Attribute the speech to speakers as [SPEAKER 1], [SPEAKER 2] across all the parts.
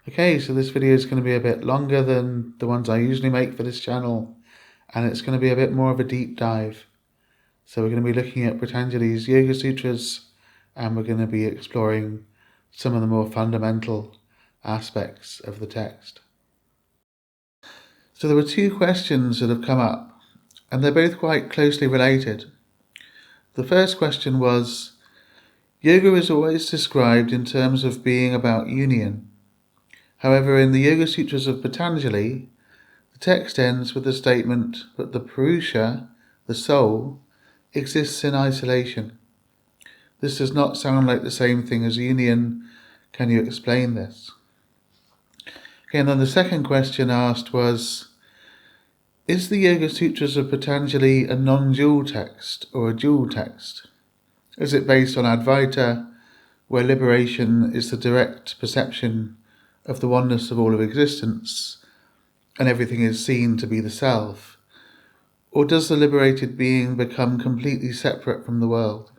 [SPEAKER 1] Okay, so this video is going to be a bit longer than the ones I usually make for this channel, and it's going to be a bit more of a deep dive. So we're going to be looking at Patanjali's Yoga Sutras, and we're going to be exploring some of the more fundamental aspects of the text. So there were two questions that have come up, and they're both quite closely related. The first question was, yoga is always described in terms of being about union. However, in the Yoga Sutras of Patanjali, the text ends with the statement that the Purusha, the soul, exists in isolation. This does not sound like the same thing as union. Can you explain this? Okay, and then the second question asked was, is the Yoga Sutras of Patanjali a non-dual text or a dual text? Is it based on Advaita, where liberation is the direct perception of the oneness of all of existence, and everything is seen to be the self? Or does the liberated being become completely separate from the world?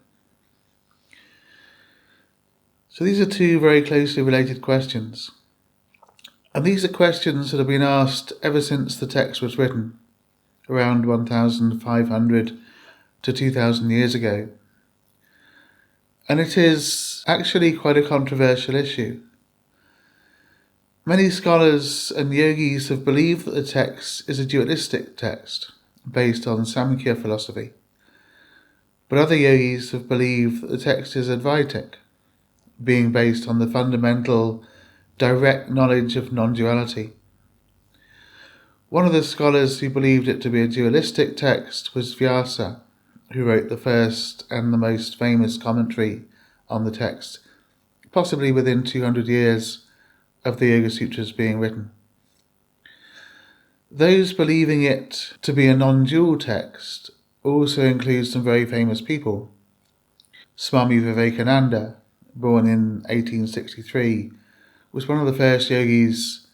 [SPEAKER 1] So these are two very closely related questions. And these are questions that have been asked ever since the text was written, around 1,500 to 2,000 years ago. And it is actually quite a controversial issue. Many scholars and yogis have believed that the text is a dualistic text based on Samkhya philosophy. But other yogis have believed that the text is Advaitic, being based on the fundamental direct knowledge of non-duality. One of the scholars who believed it to be a dualistic text was Vyasa, who wrote the first and the most famous commentary on the text, possibly within 200 years of the Yoga Sutras being written. Those believing it to be a non-dual text also include some very famous people. Swami Vivekananda, born in 1863, was one of the first yogis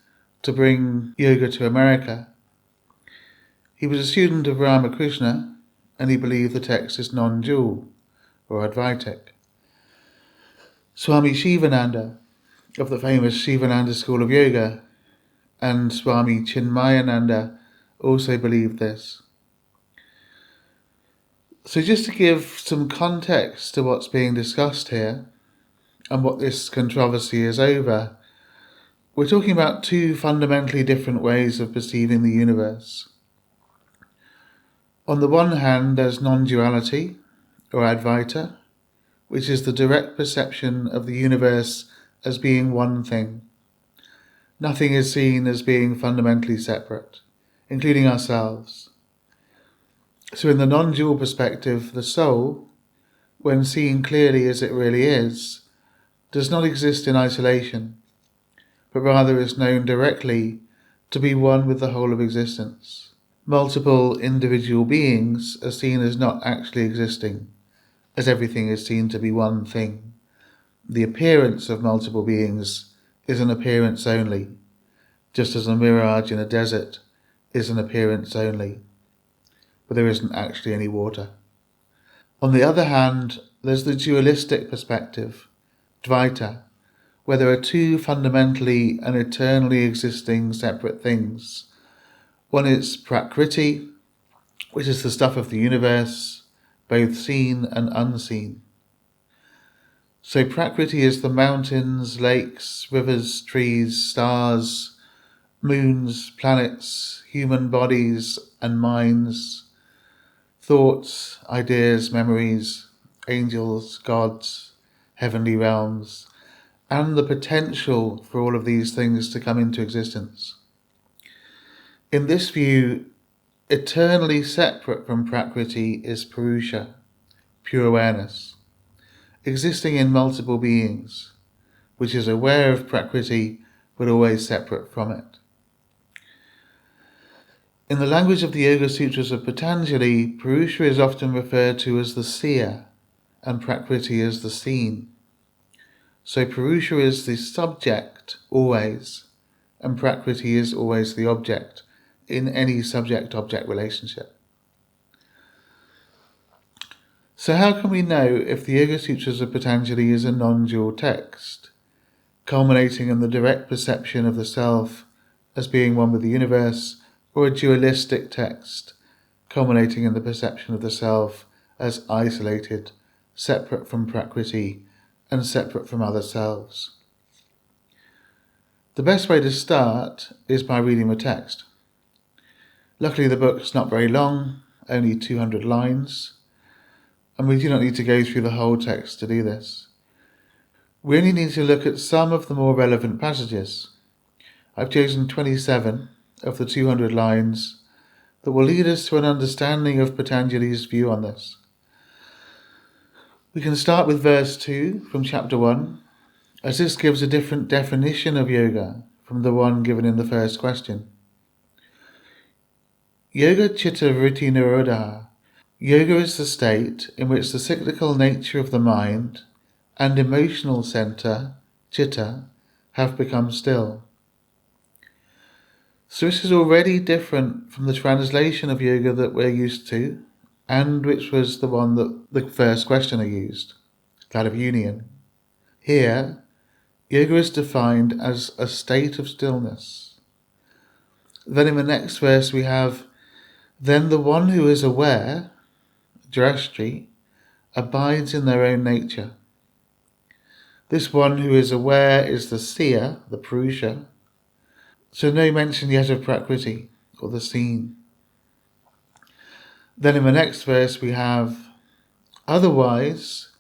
[SPEAKER 1] to bring yoga to America. He was a student of Ramakrishna, and he believed the text is non-dual or Advaitic. Swami Shivananda, of the famous Shivananda school of yoga, and Swami Chinmayananda also believed this. So just to give some context to what's being discussed here, and what this controversy is over, we're talking about two fundamentally different ways of perceiving the universe. On the one hand, there's non-duality, or Advaita, which is the direct perception of the universe as being one thing. Nothing is seen as being fundamentally separate, including ourselves. So in the non-dual perspective, the soul, when seen clearly as it really is, does not exist in isolation, but rather is known directly to be one with the whole of existence. Multiple individual beings are seen as not actually existing, as everything is seen to be one thing. The appearance of multiple beings is an appearance only, just as a mirage in a desert is an appearance only, but there isn't actually any water. On the other hand, there's the dualistic perspective, Dvaita, where there are two fundamentally and eternally existing separate things. One is Prakriti, which is the stuff of the universe, both seen and unseen. So Prakriti is the mountains, lakes, rivers, trees, stars, moons, planets, human bodies and minds, thoughts, ideas, memories, angels, gods, heavenly realms, and the potential for all of these things to come into existence. In this view, eternally separate from Prakriti is Purusha, pure awareness, existing in multiple beings, which is aware of Prakriti but always separate from it. In the language of the Yoga Sutras of Patanjali, Purusha is often referred to as the seer and Prakriti as the seen. So Purusha is the subject always, and Prakriti is always the object in any subject-object relationship. So how can we know if the Yoga Sutras of Patanjali is a non-dual text? culminating in the direct perception of the self as being one with the universe, or a dualistic text, culminating in the perception of the self as isolated, separate from Prakriti, and separate from other selves. The best way to start is by reading the text. Luckily the book's not very long, only 200 lines, and we do not need to go through the whole text to do this. We only need to look at some of the more relevant passages. I've chosen 27 of the 200 lines that will lead us to an understanding of Patanjali's view on this. We can start with verse 2 from chapter 1, as this gives a different definition of yoga from the one given in the first question. Yoga chitta vritti nirodha. Yoga is the state in which the cyclical nature of the mind and emotional centre, chitta, have become still. So this is already different from the translation of yoga that we're used to, and which was the one that the first questioner used, that of union. Here, yoga is defined as a state of stillness. Then in the next verse we have, then the one who is aware, drashti, abides in their own nature. This one who is aware is the seer, the purusha, so no mention yet of Prakriti, or the seen. Then in the next verse we have, otherwise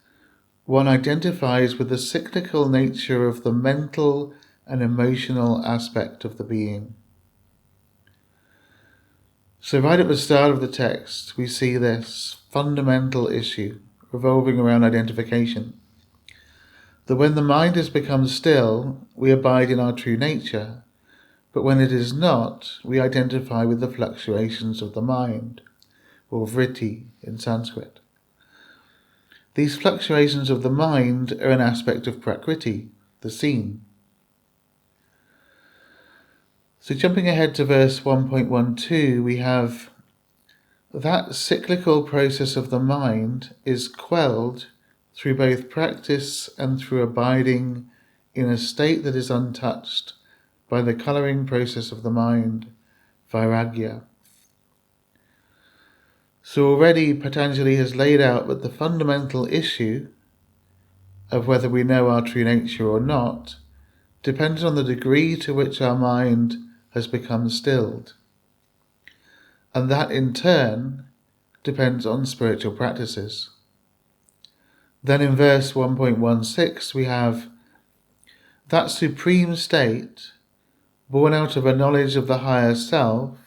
[SPEAKER 1] one identifies with the cyclical nature of the mental and emotional aspect of the being. So right at the start of the text we see this fundamental issue revolving around identification. That when the mind has become still, we abide in our true nature, but when it is not, we identify with the fluctuations of the mind, or vritti in Sanskrit. These fluctuations of the mind are an aspect of Prakriti, the seen. So jumping ahead to verse 1.12, we have, that cyclical process of the mind is quelled through both practice and through abiding in a state that is untouched by the colouring process of the mind, vairagya. So already Patanjali has laid out that the fundamental issue of whether we know our true nature or not depends on the degree to which our mind has become stilled. And that in turn depends on spiritual practices. Then in verse 1.16 we have, that supreme state, born out of a knowledge of the higher self,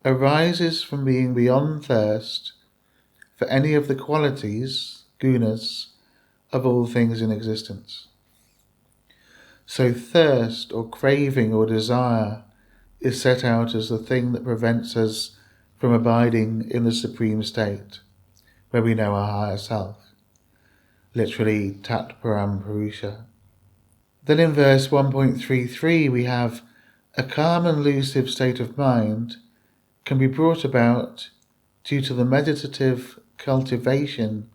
[SPEAKER 1] arises from being beyond thirst for any of the qualities, gunas, of all things in existence. So thirst or craving or desire is set out as the thing that prevents us from abiding in the supreme state, where we know our higher self. Literally, Tat Param Purusha. Then in verse 1.33 we have, a calm and lucid state of mind can be brought about due to the meditative cultivation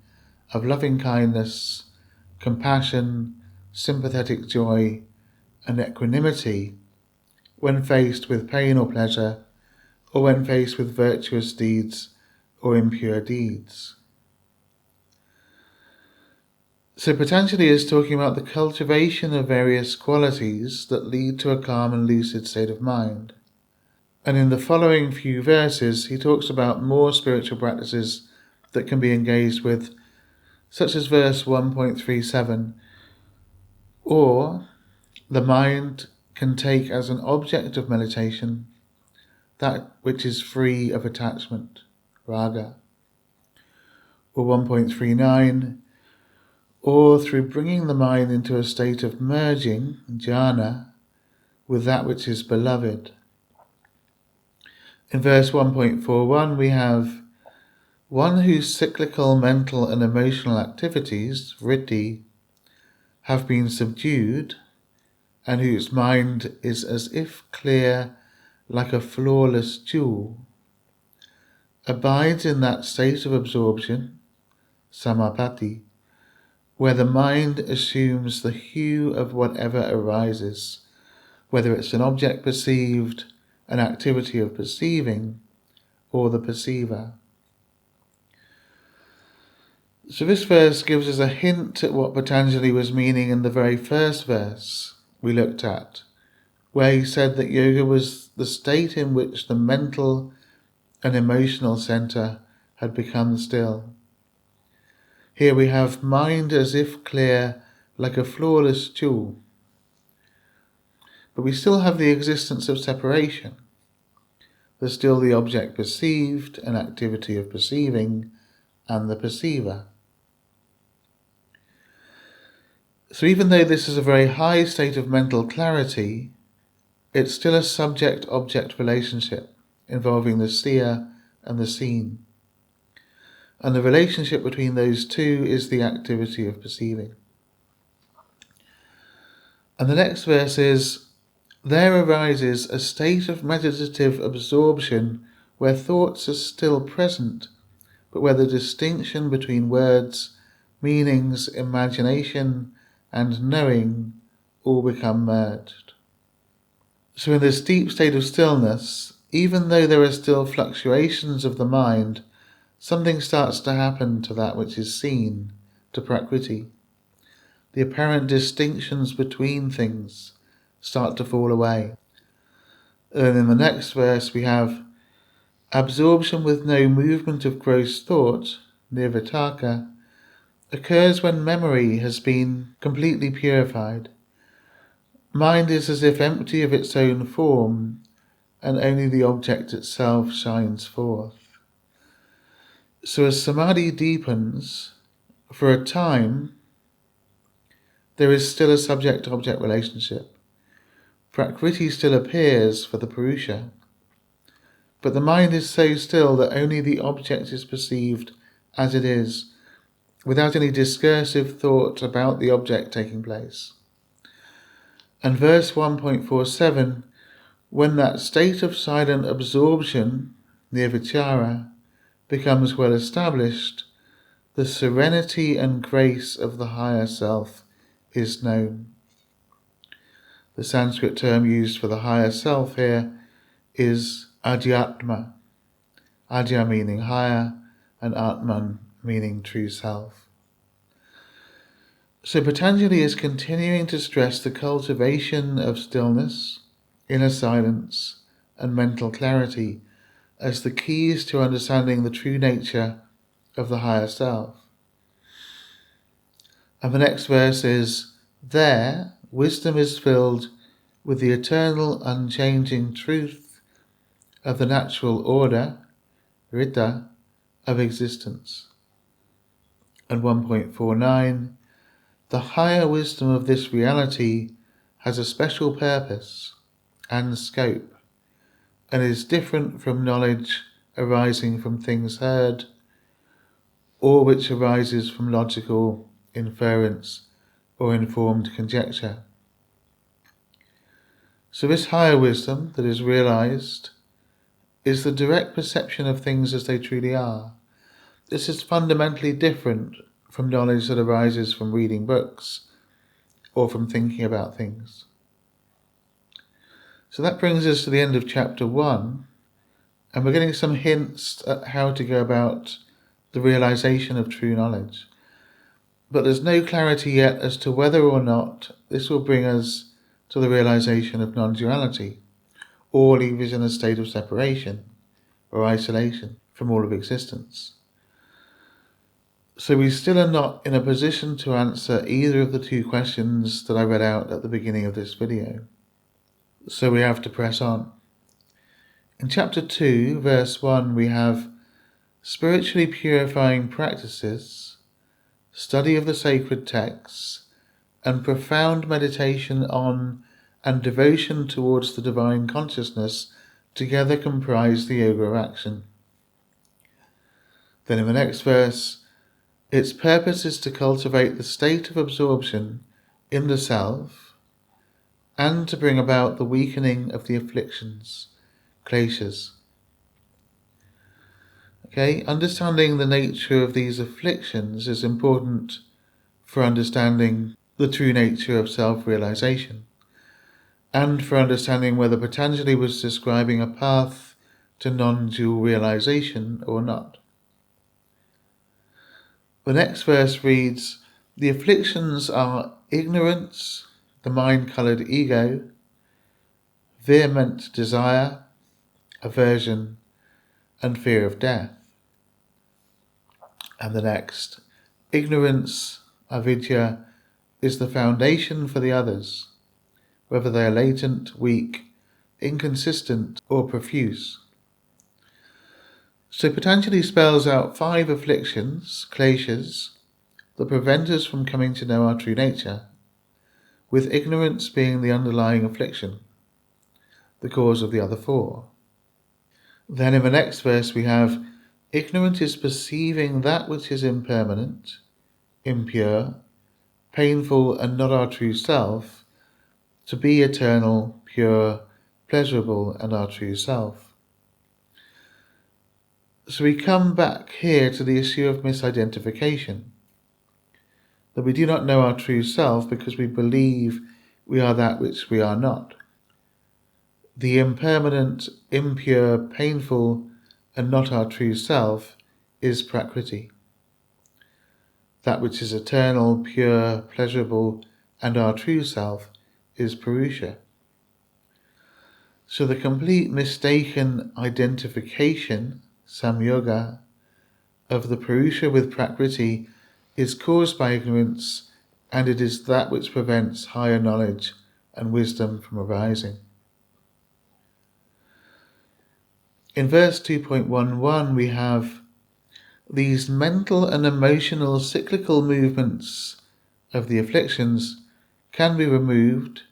[SPEAKER 1] of loving kindness, compassion, sympathetic joy, and equanimity when faced with pain or pleasure, or when faced with virtuous deeds or impure deeds. So Patanjali is talking about the cultivation of various qualities that lead to a calm and lucid state of mind. And in the following few verses he talks about more spiritual practices that can be engaged with, such as verse 1.37, or the mind can take as an object of meditation that which is free of attachment, raga. Or 1.39, or through bringing the mind into a state of merging, jhana, with that which is beloved. In verse 1.41 we have, one whose cyclical mental and emotional activities, vritti, have been subdued, and whose mind is as if clear like a flawless jewel, abides in that state of absorption, samapatti, where the mind assumes the hue of whatever arises, whether it's an object perceived, an activity of perceiving, or the perceiver. So this verse gives us a hint at what Patanjali was meaning in the very first verse we looked at, where he said that yoga was the state in which the mental and emotional center had become still. Here we have mind as if clear, like a flawless jewel. But we still have the existence of separation. There's still the object perceived, an activity of perceiving, and the perceiver. So even though this is a very high state of mental clarity, it's still a subject-object relationship involving the seer and the seen. And the relationship between those two is the activity of perceiving. And the next verse is, there arises a state of meditative absorption where thoughts are still present, but where the distinction between words, meanings, imagination, and knowing all become merged. So in this deep state of stillness, even though there are still fluctuations of the mind, something starts to happen to that which is seen, to Prakriti. The apparent distinctions between things start to fall away. And in the next verse we have absorption with no movement of gross thought, nirvitaka, occurs when memory has been completely purified. Mind is as if empty of its own form, and only the object itself shines forth. So as samadhi deepens, for a time, there is still a subject-object relationship. Prakriti still appears for the Purusha, but the mind is so still that only the object is perceived as it is, without any discursive thought about the object taking place. And verse 1.47, when that state of silent absorption, nirvichara, becomes well established, the serenity and grace of the higher self is known. The Sanskrit term used for the higher self here is adhyatma. Adya meaning higher, and Atman meaning true self. So Patanjali is continuing to stress the cultivation of stillness, inner silence, and mental clarity as the keys to understanding the true nature of the higher self. And the next verse is, there wisdom is filled with the eternal unchanging truth of the natural order, rita, of existence. And 1.49, the higher wisdom of this reality has a special purpose and scope, and is different from knowledge arising from things heard, or which arises from logical inference or informed conjecture. So this higher wisdom that is realized is the direct perception of things as they truly are. This is fundamentally different from knowledge that arises from reading books or from thinking about things. So that brings us to the end of chapter 1, and we're getting some hints at how to go about the realization of true knowledge. But there's no clarity yet as to whether or not this will bring us to the realization of non-duality, or leave us in a state of separation or isolation from all of existence. So we still are not in a position to answer either of the two questions that I read out at the beginning of this video. So we have to press on. In chapter 2, verse 1, we have spiritually purifying practices, study of the sacred texts, and profound meditation on and devotion towards the divine consciousness together comprise the yoga of action. Then in the next verse, its purpose is to cultivate the state of absorption in the self and to bring about the weakening of the afflictions, kleshas. Okay, understanding the nature of these afflictions is important for understanding the true nature of self-realization, and for understanding whether Patanjali was describing a path to non-dual realization or not. The next verse reads, "The afflictions are ignorance, the mind-coloured ego, vehement desire, aversion, and fear of death." And the next, "Ignorance, avidya, is the foundation for the others, whether they are latent, weak, inconsistent, or profuse." So Patanjali spells out 5 afflictions, kleshas, that prevent us from coming to know our true nature, with ignorance being the underlying affliction, the cause of the other 4. Then in the next verse we have, "Ignorant is perceiving that which is impermanent, impure, painful, and not our true self, to be eternal, pure, pleasurable, and our true self." So we come back here to the issue of misidentification, that we do not know our true self because we believe we are that which we are not. The impermanent, impure, painful, and not our true self is Prakriti. That which is eternal, pure, pleasurable, and our true self is Purusha. So the complete mistaken identification, samyoga, of the Purusha with Prakriti is caused by ignorance, and it is that which prevents higher knowledge and wisdom from arising. In verse 2.11 we have, "These mental and emotional cyclical movements of the afflictions can be removed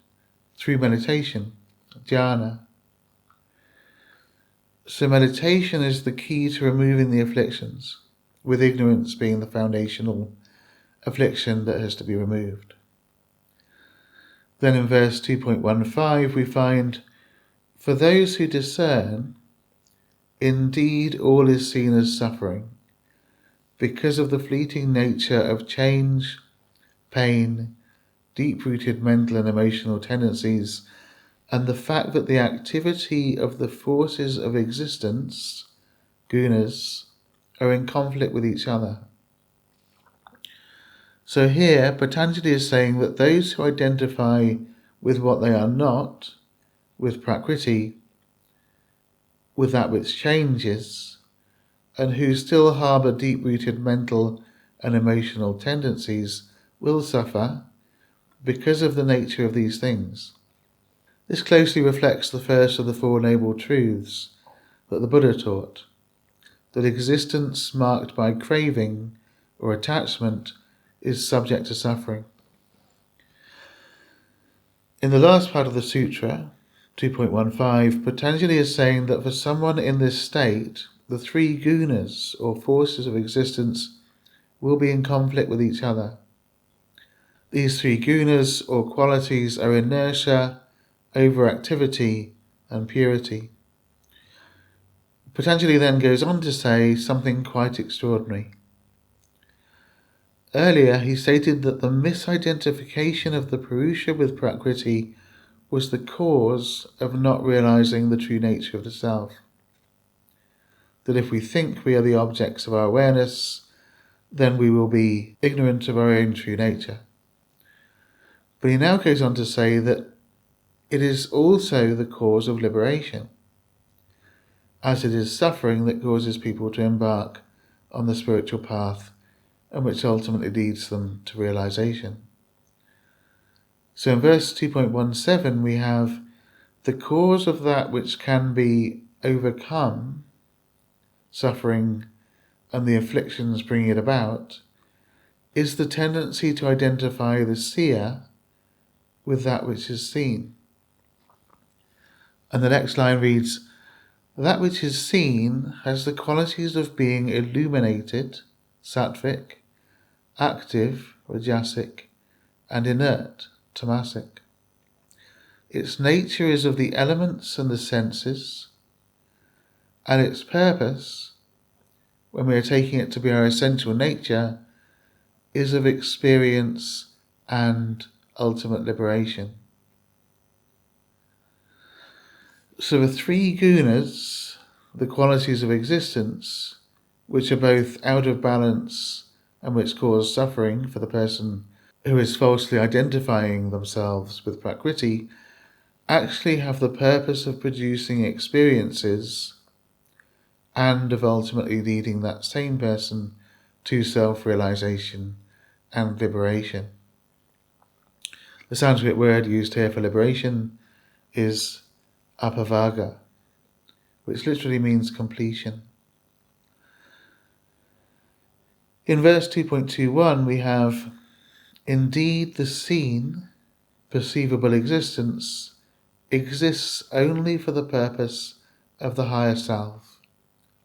[SPEAKER 1] through meditation, dhyana." So meditation is the key to removing the afflictions, with ignorance being the foundational affliction that has to be removed. Then in verse 2.15 we find, "For those who discern, indeed all is seen as suffering, because of the fleeting nature of change, pain, deep-rooted mental and emotional tendencies, and the fact that the activity of the forces of existence, gunas, are in conflict with each other." So here, Patanjali is saying that those who identify with what they are not, with Prakriti, with that which changes, and who still harbour deep-rooted mental and emotional tendencies, will suffer because of the nature of these things. This closely reflects the first of the 4 Noble Truths that the Buddha taught, that existence marked by craving or attachment is subject to suffering. In the last part of the sutra, 2.15, Patanjali is saying that for someone in this state, the 3 gunas, or forces of existence, will be in conflict with each other. These 3 gunas, or qualities, are inertia, overactivity, and purity. Patanjali then goes on to say something quite extraordinary. Earlier he stated that the misidentification of the Purusha with Prakriti was the cause of not realizing the true nature of the self. That if we think we are the objects of our awareness, then we will be ignorant of our own true nature. But he now goes on to say that it is also the cause of liberation, as it is suffering that causes people to embark on the spiritual path and which ultimately leads them to realization. So in verse 2.17 we have, "The cause of that which can be overcome, suffering and the afflictions bringing it about, is the tendency to identify the seer with that which is seen." And the next line reads, "That which is seen has the qualities of being illuminated, sattvic, active, rajasic, and inert, tamasic. Its nature is of the elements and the senses, and its purpose, when we are taking it to be our essential nature, is of experience and ultimate liberation. So the three gunas, the qualities of existence, which are both out of balance and which cause suffering for the person who is falsely identifying themselves with Prakriti, actually have the purpose of producing experiences and of ultimately leading that same person to self-realization and liberation. The Sanskrit word used here for liberation is apavaga, which literally means completion. In verse 2.21 we have, indeed the seen, perceivable existence exists only for the purpose of the higher self,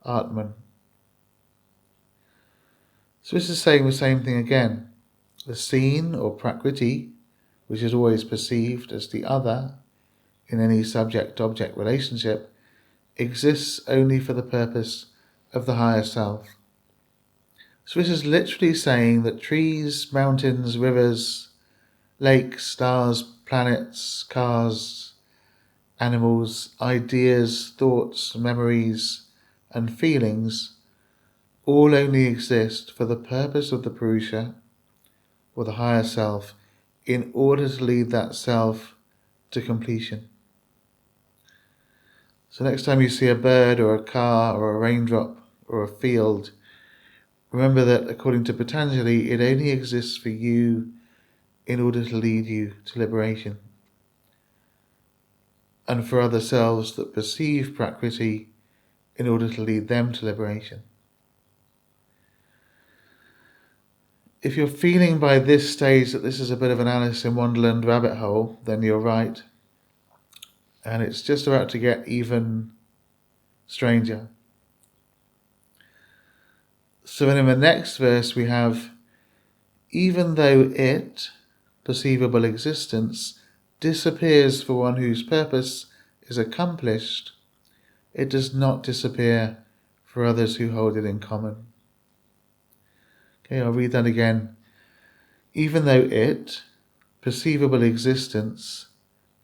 [SPEAKER 1] Atman. So this is saying the same thing again. The seen, or Prakriti, which is always perceived as the other in any subject-object relationship, exists only for the purpose of the higher self. So this is literally saying that trees, mountains, rivers, lakes, stars, planets, cars, animals, ideas, thoughts, memories, and feelings all only exist for the purpose of the Purusha, or the higher self, in order to lead that self to completion. So next time you see a bird or a car or a raindrop or a field, remember that according to Patanjali, it only exists for you in order to lead you to liberation, and for other selves that perceive Prakriti in order to lead them to liberation. If you're feeling by this stage that this is a bit of an Alice in Wonderland rabbit hole, then you're right. And it's just about to get even stranger. So then in the next verse we have, even though it, perceivable existence, disappears for one whose purpose is accomplished, it does not disappear for others who hold it in common. Okay, I'll read that again. Even though it, perceivable existence,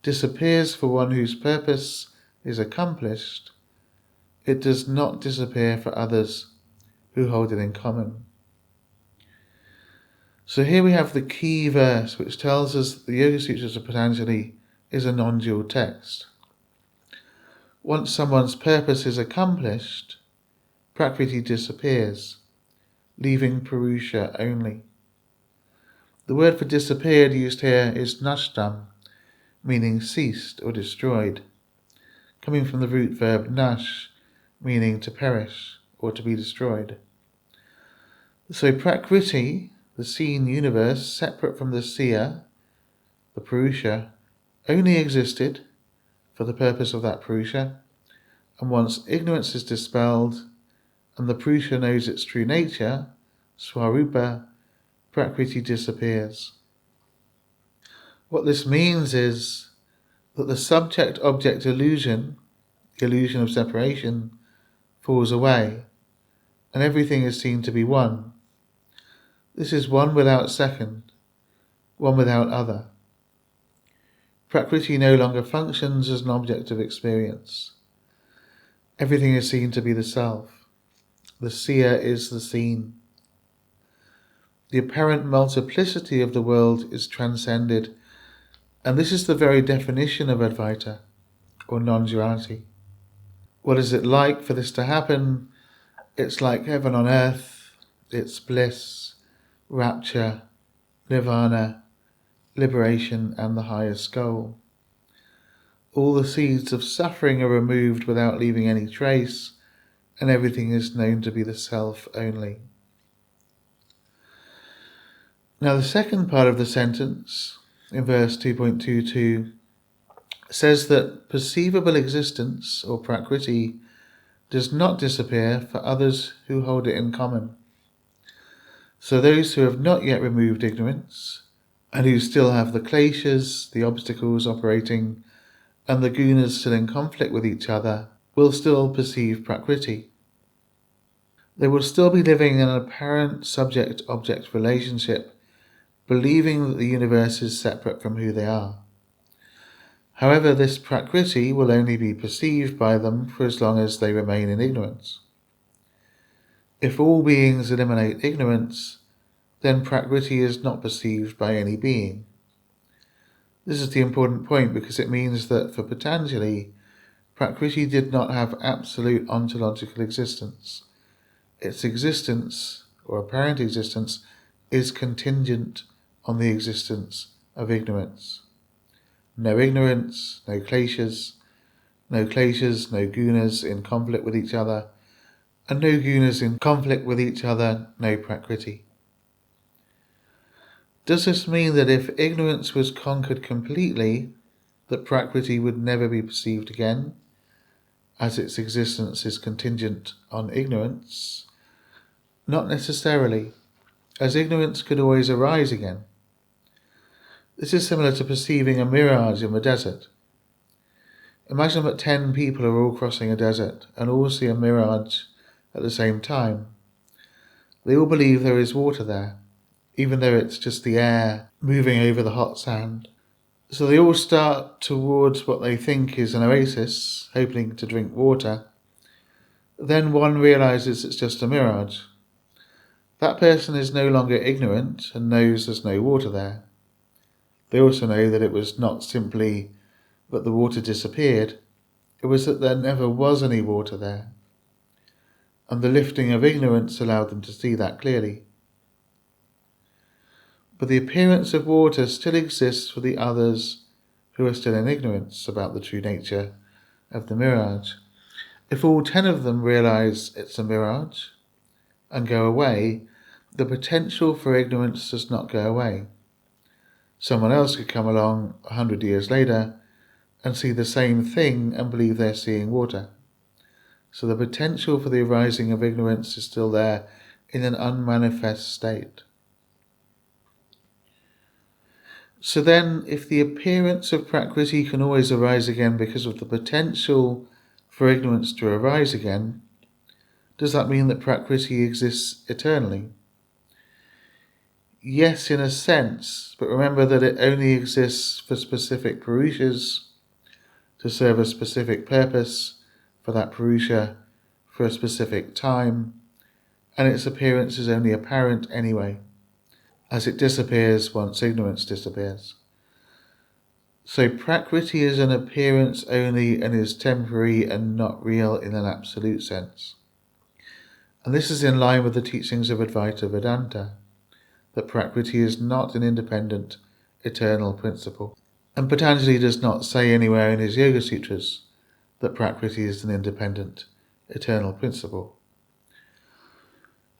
[SPEAKER 1] disappears for one whose purpose is accomplished, it does not disappear for others who hold it in common. So here we have the key verse which tells us that the Yoga Sutras of Patanjali is a non-dual text. Once someone's purpose is accomplished, Prakriti disappears, leaving Purusha only. The word for disappeared used here is nashtam, meaning ceased or destroyed, coming from the root verb nash, meaning to perish or to be destroyed. So Prakriti, the seen universe, separate from the Siya, the Purusha, only existed for the purpose of that Purusha, and once ignorance is dispelled and the Purusha knows its true nature, Swarupa, Prakriti disappears. What this means is that the subject-object illusion, the illusion of separation, falls away, and everything is seen to be one. This is one without second, one without other. Prakriti no longer functions as an object of experience. Everything is seen to be the self. The seer is the seen. The apparent multiplicity of the world is transcended, and this is the very definition of Advaita, or non-duality. What is it like for this to happen? It's like heaven on earth. It's bliss, rapture, nirvana, liberation, and the highest goal. All the seeds of suffering are removed without leaving any trace, and everything is known to be the self only. Now the second part of the sentence, in verse 2.22, says that perceivable existence, or Prakriti, does not disappear for others who hold it in common. So those who have not yet removed ignorance, and who still have the kleshas, the obstacles operating, and the gunas still in conflict with each other, will still perceive Prakriti. They will still be living in an apparent subject-object relationship, believing that the universe is separate from who they are. However, this prakriti will only be perceived by them for as long as they remain in ignorance. If all beings eliminate ignorance, then prakriti is not perceived by any being. This is the important point because it means that for Patanjali, prakriti did not have absolute ontological existence. Its existence, or apparent existence, is contingent on the existence of ignorance. No ignorance, no kleshas, no gunas in conflict with each other, and no gunas in conflict with each other, no prakriti. Does this mean that if ignorance was conquered completely, that prakriti would never be perceived again, as its existence is contingent on ignorance? Not necessarily, as ignorance could always arise again. This is similar to perceiving a mirage in the desert. Imagine that 10 people are all crossing a desert and all see a mirage at the same time. They all believe there is water there, even though it's just the air moving over the hot sand. So they all start towards what they think is an oasis, hoping to drink water. Then one realizes it's just a mirage. That person is no longer ignorant and knows there's no water there. They also know that it was not simply that the water disappeared, it was that there never was any water there. And the lifting of ignorance allowed them to see that clearly. But the appearance of water still exists for the others who are still in ignorance about the true nature of the mirage. If all 10 of them realize it's a mirage and go away, the potential for ignorance does not go away. Someone else could come along 100 years later and see the same thing and believe they're seeing water. So the potential for the arising of ignorance is still there in an unmanifest state. So then, if the appearance of prakriti can always arise again because of the potential for ignorance to arise again, does that mean that prakriti exists eternally? Yes, in a sense, but remember that it only exists for specific purushas, to serve a specific purpose for that purusha for a specific time, and its appearance is only apparent anyway, as it disappears once ignorance disappears. So prakriti is an appearance only and is temporary and not real in an absolute sense. And this is in line with the teachings of Advaita Vedanta, that prakriti is not an independent, eternal principle. And Patanjali does not say anywhere in his Yoga Sutras that prakriti is an independent, eternal principle.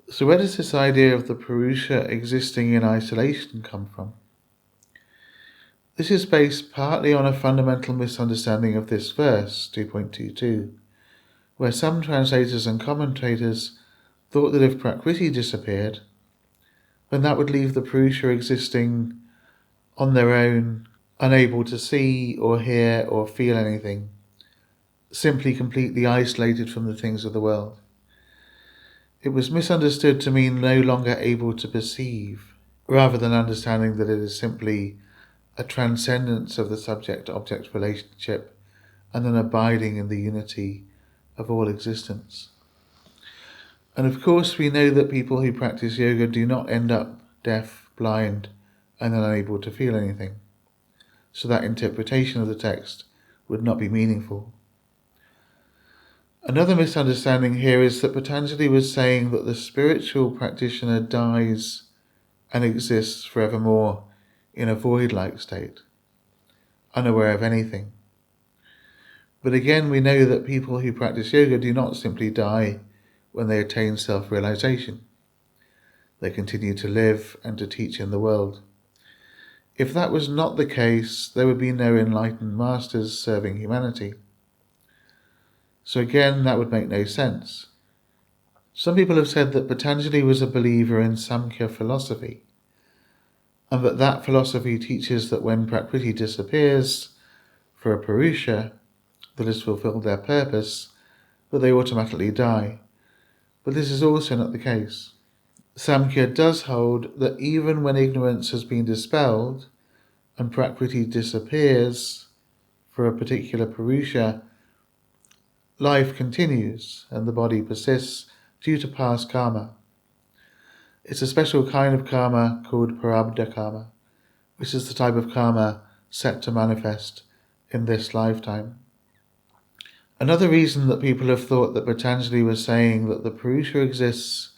[SPEAKER 1] So where does this idea of the purusha existing in isolation come from? This is based partly on a fundamental misunderstanding of this verse, 2.22, where some translators and commentators thought that if prakriti disappeared, then that would leave the purusha existing on their own, unable to see or hear or feel anything, simply completely isolated from the things of the world. It was misunderstood to mean no longer able to perceive, rather than understanding that it is simply a transcendence of the subject-object relationship and an abiding in the unity of all existence. And of course we know that people who practice yoga do not end up deaf, blind, and unable to feel anything. So that interpretation of the text would not be meaningful. Another misunderstanding here is that Patanjali was saying that the spiritual practitioner dies and exists forevermore in a void-like state, unaware of anything. But again, we know that people who practice yoga do not simply die when they attain self-realization. They continue to live and to teach in the world. If that was not the case, there would be no enlightened masters serving humanity. So again, that would make no sense. Some people have said that Patanjali was a believer in Samkhya philosophy, and that philosophy teaches that when prakriti disappears for a purusha that has fulfilled their purpose, that they automatically die. But this is also not the case. Samkhya does hold that even when ignorance has been dispelled and Prakriti disappears for a particular Purusha, life continues and the body persists due to past karma. It's a special kind of karma called prarabdha karma, which is the type of karma set to manifest in this lifetime. Another reason that people have thought that Patanjali was saying that the Purusha exists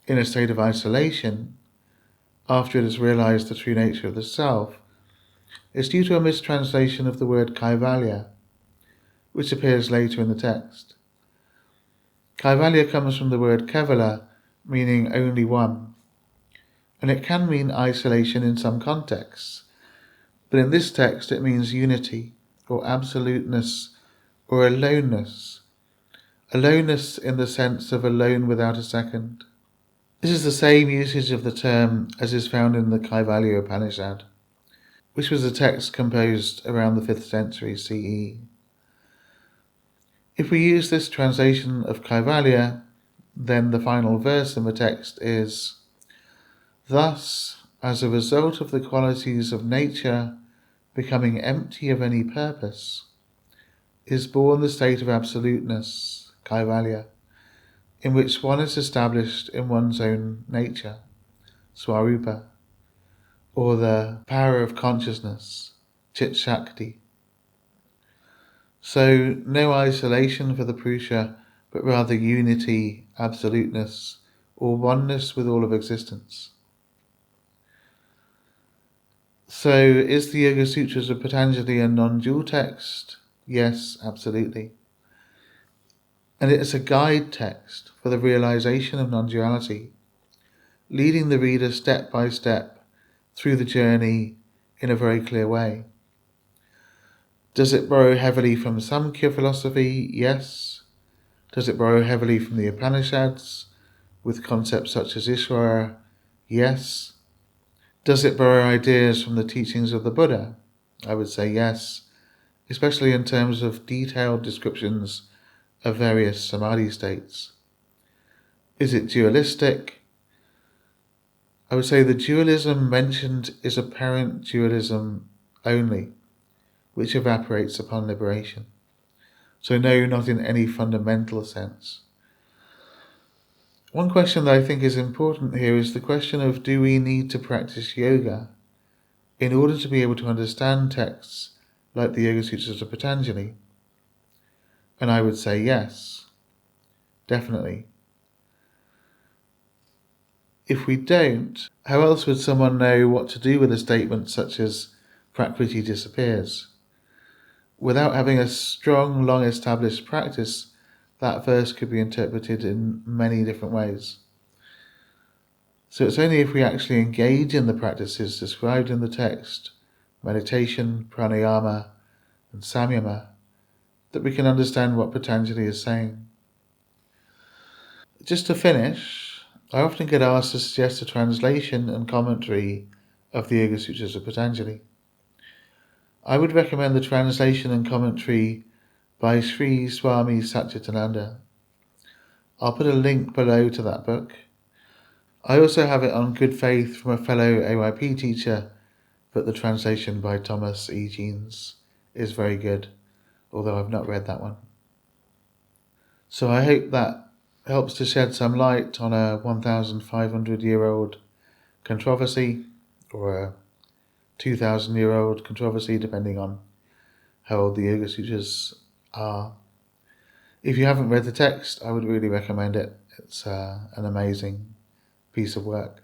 [SPEAKER 1] in a state of isolation after it has realized the true nature of the self is due to a mistranslation of the word kaivalya, which appears later in the text. Kaivalya comes from the word kevala, meaning only one, and it can mean isolation in some contexts, but in this text it means unity, or absoluteness, or aloneness. Aloneness in the sense of alone without a second. This is the same usage of the term as is found in the Kaivalya Upanishad, which was a text composed around the 5th century CE. If we use this translation of Kaivalya, then the final verse in the text is, "Thus, as a result of the qualities of nature becoming empty of any purpose, is born the state of absoluteness, Kaivalya, in which one is established in one's own nature, Swarupa, or the power of consciousness, Chit Shakti." So, no isolation for the Purusha, but rather unity, absoluteness, or oneness with all of existence. So, is the Yoga Sutras of Patanjali a non-dual text? Yes, absolutely. And it is a guide text for the realization of non-duality, leading the reader step by step through the journey in a very clear way. Does it borrow heavily from Samkhya philosophy? Yes. Does it borrow heavily from the Upanishads, with concepts such as Ishvara? Yes. Does it borrow ideas from the teachings of the Buddha? I would say yes, especially in terms of detailed descriptions of various samadhi states. Is it dualistic? I would say the dualism mentioned is apparent dualism only, which evaporates upon liberation. So no, not in any fundamental sense. One question that I think is important here is the question of, do we need to practice yoga in order to be able to understand texts like the Yoga Sutras of Patanjali? And I would say yes, definitely. If we don't, how else would someone know what to do with a statement such as Prakriti disappears? Without having a strong, long-established practice, that verse could be interpreted in many different ways. So it's only if we actually engage in the practices described in the text, meditation, pranayama, and samyama, that we can understand what Patanjali is saying. Just to finish, I often get asked to suggest a translation and commentary of the Yoga Sutras of Patanjali. I would recommend the translation and commentary by Sri Swami Satchitananda. I'll put a link below to that book. I also have it on good faith from a fellow AYP teacher that the translation by Thomas E. Jeans is very good, although I've not read that one. So I hope that helps to shed some light on a 1,500-year-old controversy, or a 2,000-year-old controversy, depending on how old the Yoga Sutras are. If you haven't read the text, I would really recommend it. It's an amazing piece of work.